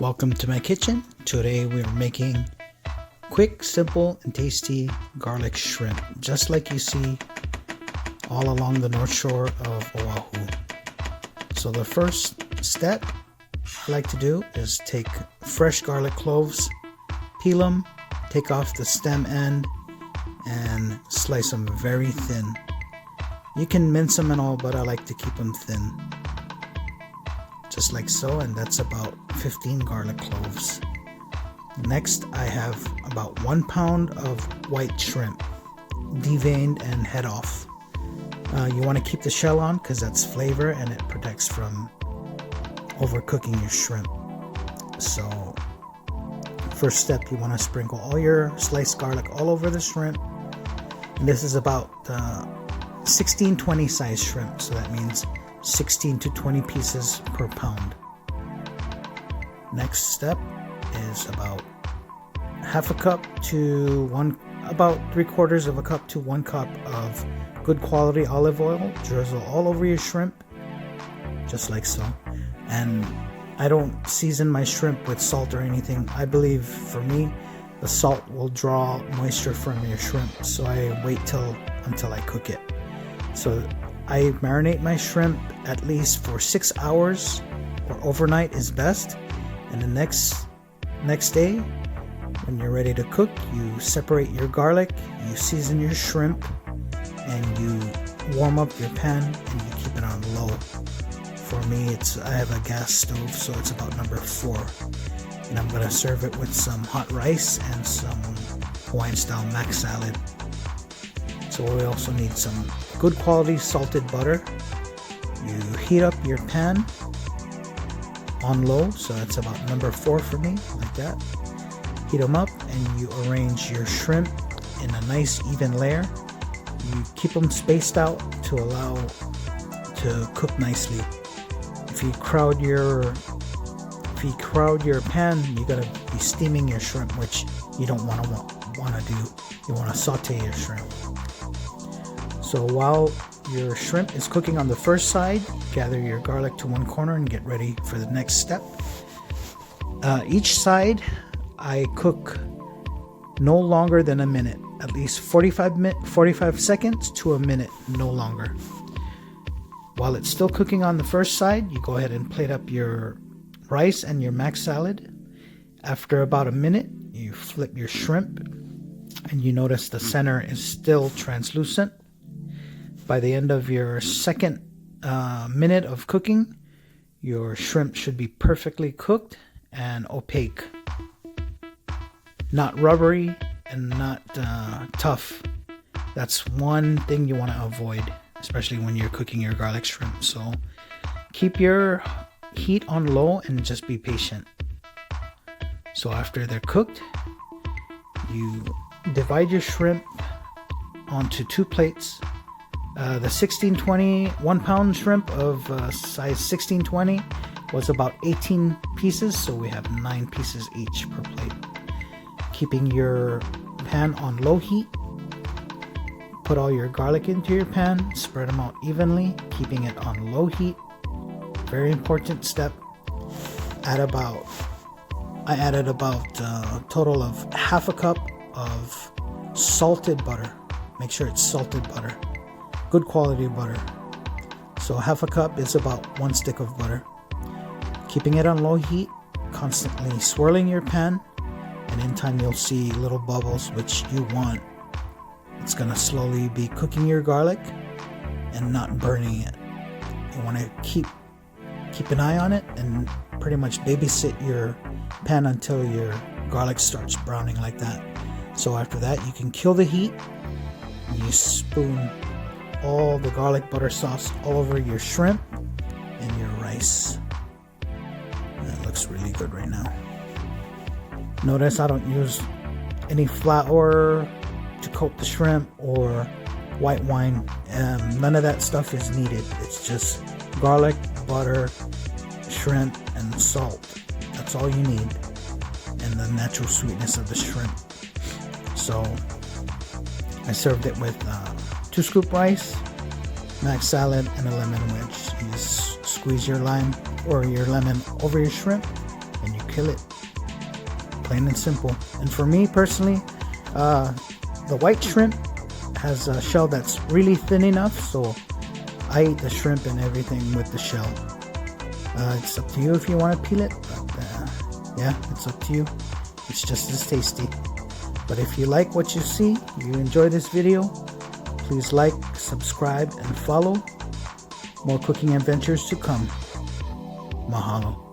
Welcome to my kitchen. Today we are making quick, simple, and tasty garlic shrimp, just like you see all along the north shore of Oahu. So the first step I like to do is take fresh garlic cloves, peel them, take off the stem end, and slice them very thin. You can mince them and all, but I like to keep them thin. Just like so, and that's about 15 garlic cloves. Next, I have about 1 pound of white shrimp, deveined and head off. You want to keep the shell on because that's flavor and it protects from overcooking your shrimp. So, first step, you want to sprinkle all your sliced garlic all over the shrimp. And this is about 16-20 size shrimp, so that means 16 to 20 pieces per pound. Next step is about half a cup to about 3/4 of a cup to 1 cup of good quality olive oil. Drizzle all over your shrimp, just like so. And I don't season my shrimp with salt or anything. I believe for me, the salt will draw moisture from your shrimp, so I wait until I cook it. So I marinate my shrimp at least for 6 hours, or overnight is best. And the next day, when you're ready to cook, you separate your garlic, you season your shrimp, and you warm up your pan and you keep it on low. For me, I have a gas stove, so it's about number 4. And I'm gonna serve it with some hot rice and some Hawaiian style mac salad. So we also need some good quality salted butter. You heat up your pan on low, so that's about number 4 for me, like that. Heat them up and you arrange your shrimp in a nice even layer. You keep them spaced out to allow to cook nicely. If you crowd your pan, you're gonna be steaming your shrimp, which you don't want to do. You want to saute your shrimp. So while your shrimp is cooking on the first side, gather your garlic to one corner and get ready for the next step. Each side I cook no longer than a minute, at least 45 seconds to a minute, no longer. While it's still cooking on the first side, you go ahead and plate up your rice and your mac salad. After about a minute, you flip your shrimp and you notice the center is still translucent. By the end of your second minute of cooking, your shrimp should be perfectly cooked and opaque. Not rubbery and not tough. That's one thing you want to avoid, especially when you're cooking your garlic shrimp. So keep your heat on low and just be patient. So after they're cooked, you divide your shrimp onto 2 plates. The 1620 1 pound shrimp of size 1620 was about 18 pieces, so we have 9 pieces each per plate. Keeping your pan on low heat, put all your garlic into your pan, spread them out evenly, keeping it on low heat. Very important step. I added about a total of half a cup of salted butter. Make sure it's salted butter. Good quality butter. So half a cup is about 1 stick of butter. Keeping it on low heat, constantly swirling your pan, and in time you'll see little bubbles, which you want. It's gonna slowly be cooking your garlic and not burning it. You want to keep an eye on it and pretty much babysit your pan until your garlic starts browning like that. So after that, you can kill the heat and you spoon all the garlic butter sauce all over your shrimp and your rice. That looks really good right now. Notice I don't use any flour to coat the shrimp or white wine. None of that stuff is needed. It's just garlic, butter, shrimp, and salt. That's all you need, and the natural sweetness of the shrimp. So I served it with 2 scoop rice, mac salad, and a lemon wedge. You just squeeze your lime or your lemon over your shrimp and you kill it. Plain and simple. And for me personally, the white shrimp has a shell that's really thin enough, so I eat the shrimp and everything with the shell. It's up to you if you want to peel it, but yeah, it's up to you. It's just as tasty. But if you like what you see, you enjoy this video, please like, subscribe, and follow. More cooking adventures to come. Mahalo.